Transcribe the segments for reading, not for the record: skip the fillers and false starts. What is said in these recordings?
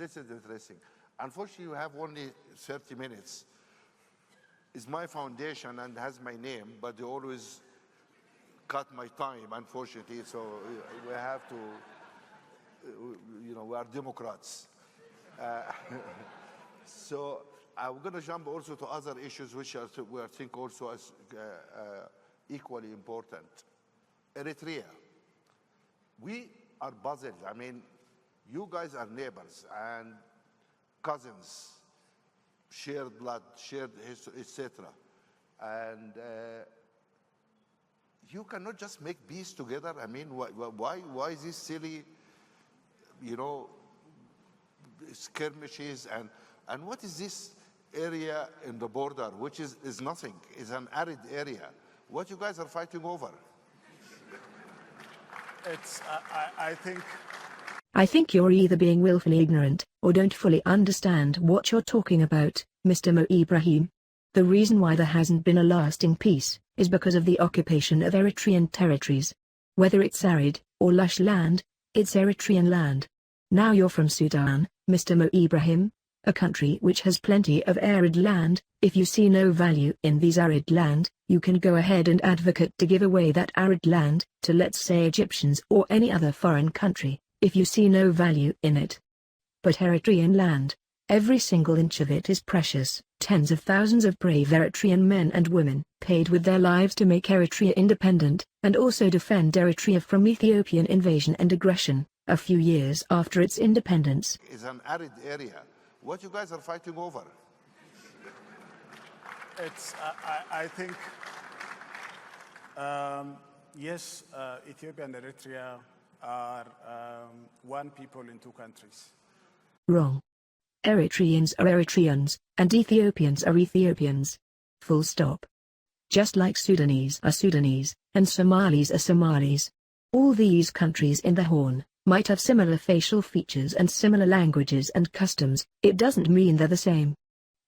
this is interesting. Unfortunately, you have only 30 minutes. It's my foundation and has my name, but they always cut my time, unfortunately, so we have to, we are Democrats. So I'm going to jump also to other issues which we think also as equally important. Eritrea. We are puzzled. I mean, you guys are neighbors and cousins, shared blood, shared history, etc. And you cannot just make peace together. I mean, why is this silly, skirmishes and what is this area in the border, which is nothing, is an arid area. What you guys are fighting over? I think you're either being willfully ignorant, or don't fully understand what you're talking about, Mr. Ibrahim. The reason why there hasn't been a lasting peace, is because of the occupation of Eritrean territories. Whether it's arid, or lush land, it's Eritrean land. Now you're from Sudan, Mr. Ibrahim, a country which has plenty of arid land. If you see no value in these arid land, you can go ahead and advocate to give away that arid land, to let's say Egyptians or any other foreign country, if you see no value in it. But Eritrean land, every single inch of it is precious. Tens of thousands of brave Eritrean men and women paid with their lives to make Eritrea independent, and also defend Eritrea from Ethiopian invasion and aggression, a few years after its independence. It's an arid area. What you guys are fighting over? I think, yes, Ethiopia and Eritrea are one people in two countries. Wrong. Eritreans are Eritreans, and Ethiopians are Ethiopians. Full stop. Just like Sudanese are Sudanese, and Somalis are Somalis. All these countries in the Horn might have similar facial features and similar languages and customs. It doesn't mean they're the same.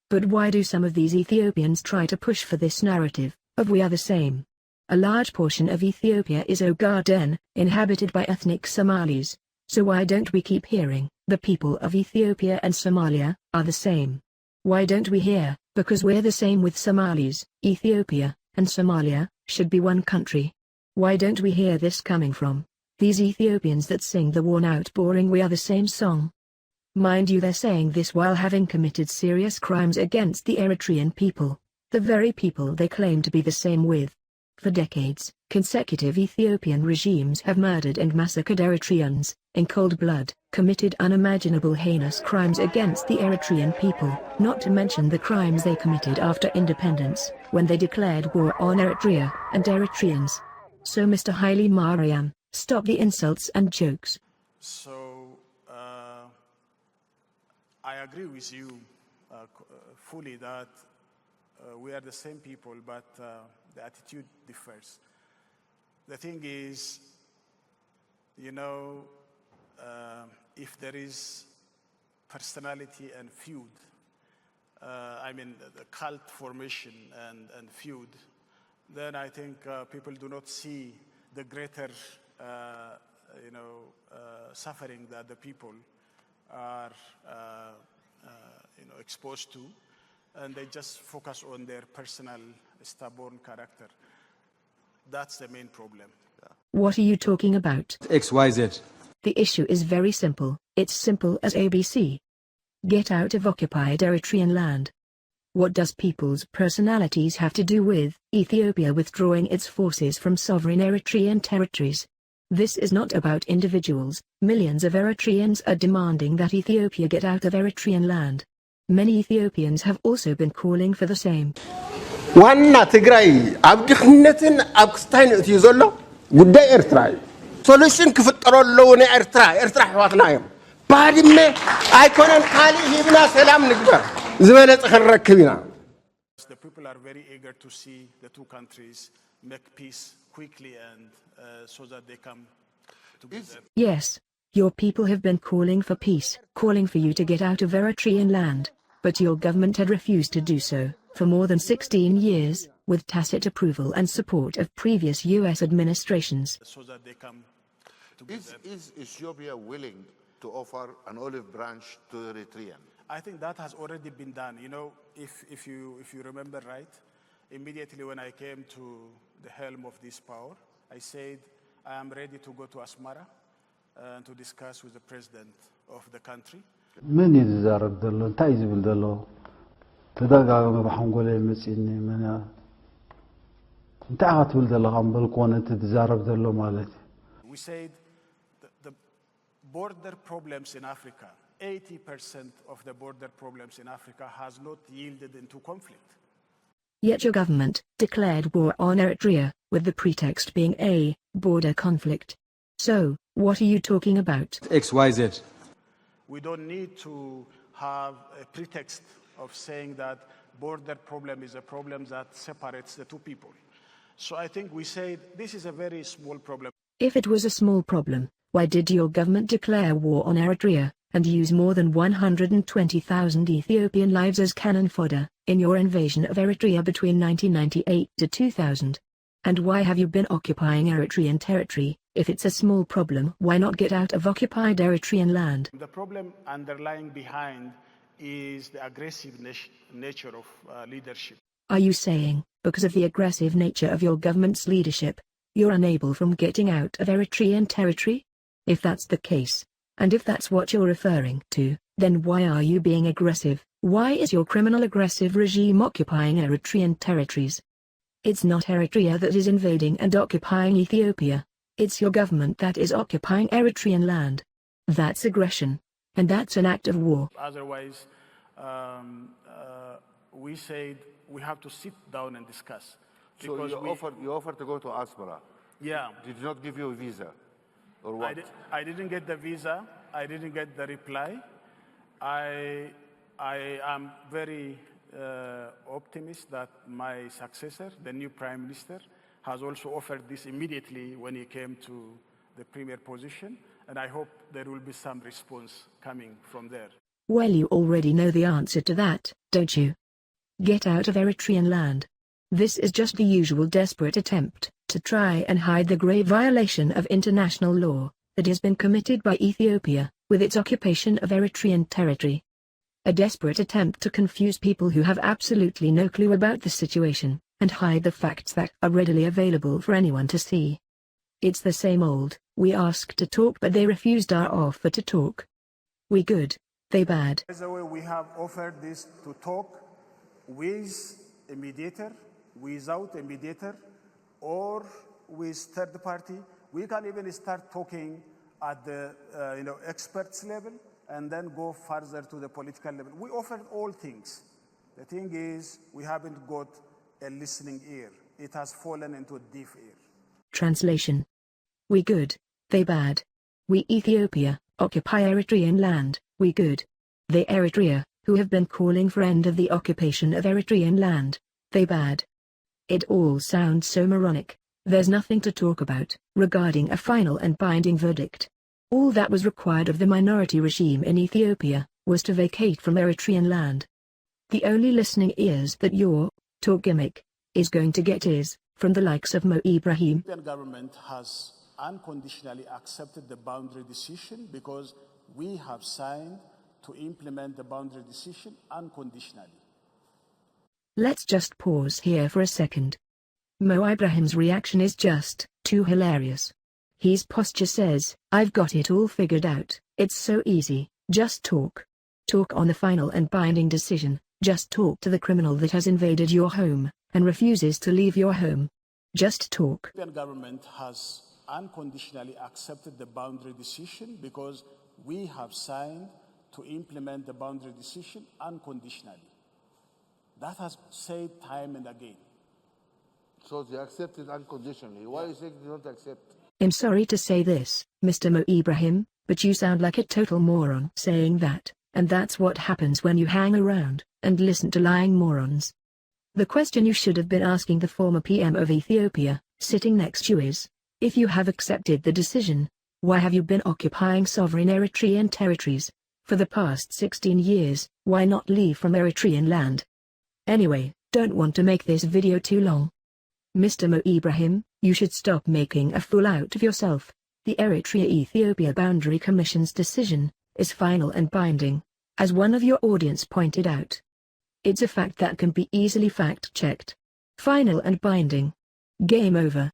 But why do some of these Ethiopians try to push for this narrative, of we are the same? A large portion of Ethiopia is Ogaden, inhabited by ethnic Somalis. So why don't we keep hearing, the people of Ethiopia and Somalia are the same? Why don't we hear, because we're the same with Somalis, Ethiopia, and Somalia, should be one country? Why don't we hear this coming from these Ethiopians that sing the worn-out boring we are the same song? Mind you, they're saying this while having committed serious crimes against the Eritrean people, the very people they claim to be the same with. For decades, consecutive Ethiopian regimes have murdered and massacred Eritreans, in cold blood, committed unimaginable heinous crimes against the Eritrean people, not to mention the crimes they committed after independence, when they declared war on Eritrea and Eritreans. So Mr. Haile Mariam, stop the insults and jokes. So, I agree with you fully that we are the same people, but the attitude differs. The thing is, if there is personality and feud, the cult formation and feud, then I think people do not see the greater, suffering that the people are, exposed to, and they just focus on their personal stubborn character. That's the main problem. What are you talking about? XYZ. The issue is very simple. It's simple as ABC. Get out of occupied Eritrean land. What does people's personalities have to do with Ethiopia withdrawing its forces from sovereign Eritrean territories? This is not about individuals. Millions of Eritreans are demanding that Ethiopia get out of Eritrean land. Many Ethiopians have also been calling for the same. ዋና ትግራይ ኣብ ድኽነትን ኣብ ክስታይን እትዩ ዘሎ ጉዳይ ኤርትራ እዩ ሶሉሽን ክፍጠረለው ንኤርትራ ኣሕዋትና እዮም ባድመ ኣይኮነን ካልእ ሂብና ሰላም ንግበር ዝበለጸ ክንረክብ ኢና The people are very eager to see the two countries make peace quickly and so that they come together. Yes, your people have been calling for peace, calling for you to get out of Eritrean land, but your government had refused to do so for more than 16 years, with tacit approval and support of previous U.S. administrations. So that they come is Ethiopia willing to offer an olive branch to the Eritrean. I think that has already been done. You know, if you remember right, immediately when I came to the helm of this power, I said I am ready to go to Asmara and to discuss with the president of the country. من يتزارب دلو انتاي زبل دلو تداغا بحنقول مسيني من انت عاتبل دلو غنبل كون انت تزارب دلو مالتي. We said the border problems in Africa, 80% of the border problems in Africa has not yielded into conflict. Yet your government declared war on Eritrea, with the pretext being a border conflict. So, what are you talking about? XYZ. We don't need to have a pretext of saying that border problem is a problem that separates the two people. So I think we said this is a very small problem. If it was a small problem, why did your government declare war on Eritrea, and use more than 120,000 Ethiopian lives as cannon fodder, in your invasion of Eritrea between 1998 to 2000? And why have you been occupying Eritrean territory? If it's a small problem, why not get out of occupied Eritrean land? The problem underlying behind is the aggressive nature of leadership. Are you saying, because of the aggressive nature of your government's leadership, you're unable from getting out of Eritrean territory? If that's the case, and if that's what you're referring to, then why are you being aggressive? Why is your criminal aggressive regime occupying Eritrean territories? It's not Eritrea that is invading and occupying Ethiopia. It's your government that is occupying Eritrean land. That's aggression. And that's an act of war. Otherwise, we said we have to sit down and discuss. So you offered to go to Asmara. Yeah. Did not give you a visa, or what? I didn't get the visa. I didn't get the reply. I am very optimistic that my successor, the new prime minister, has also offered this immediately when he came to the premier position, and I hope there will be some response coming from there. Well, you already know the answer to that, don't you? Get out of Eritrean land. This is just the usual desperate attempt to try and hide the grave violation of international law that has been committed by Ethiopia with its occupation of Eritrean territory. A desperate attempt to confuse people who have absolutely no clue about the situation, and hide the facts that are readily available for anyone to see. It's the same old, we asked to talk but they refused our offer to talk. We good, they bad. By the way, we have offered this to talk with a mediator, without a mediator, or with third party. We can even start talking at the experts level and then go further to the political level. We offered all things. The thing is, we haven't got a listening ear. It has fallen into a deaf ear. Translation. We good, they bad. We Ethiopia, occupy Eritrean land, we good. They Eritrea, who have been calling for end of the occupation of Eritrean land, they bad. It all sounds so moronic. There's nothing to talk about, regarding a final and binding verdict. All that was required of the minority regime in Ethiopia, was to vacate from Eritrean land. The only listening ears that your talk gimmick is going to get is from the likes of Ibrahim. The government has unconditionally accepted the boundary decision because we have signed to implement the boundary decision unconditionally. Let's just pause here for a second. Ibrahim's reaction is just too hilarious. His posture says, I've got it all figured out, it's so easy, just talk. Talk on the final and binding decision, just talk to the criminal that has invaded your home, and refuses to leave your home. Just talk. The government has unconditionally accepted the boundary decision because we have signed to implement the boundary decision unconditionally. That has said time and again. So they accepted unconditionally. Why you think they don't accept? I'm sorry to say this, Mr. Ibrahim, but you sound like a total moron saying that, and that's what happens when you hang around and listen to lying morons. The question you should have been asking the former PM of Ethiopia, sitting next to you is, if you have accepted the decision, why have you been occupying sovereign Eritrean territories? For the past 16 years, why not leave from Eritrean land? Anyway, don't want to make this video too long. Mr. Ibrahim, you should stop making a fool out of yourself. The Eritrea-Ethiopia Boundary Commission's decision is final and binding, as one of your audience pointed out. It's a fact that can be easily fact-checked. Final and binding. Game over.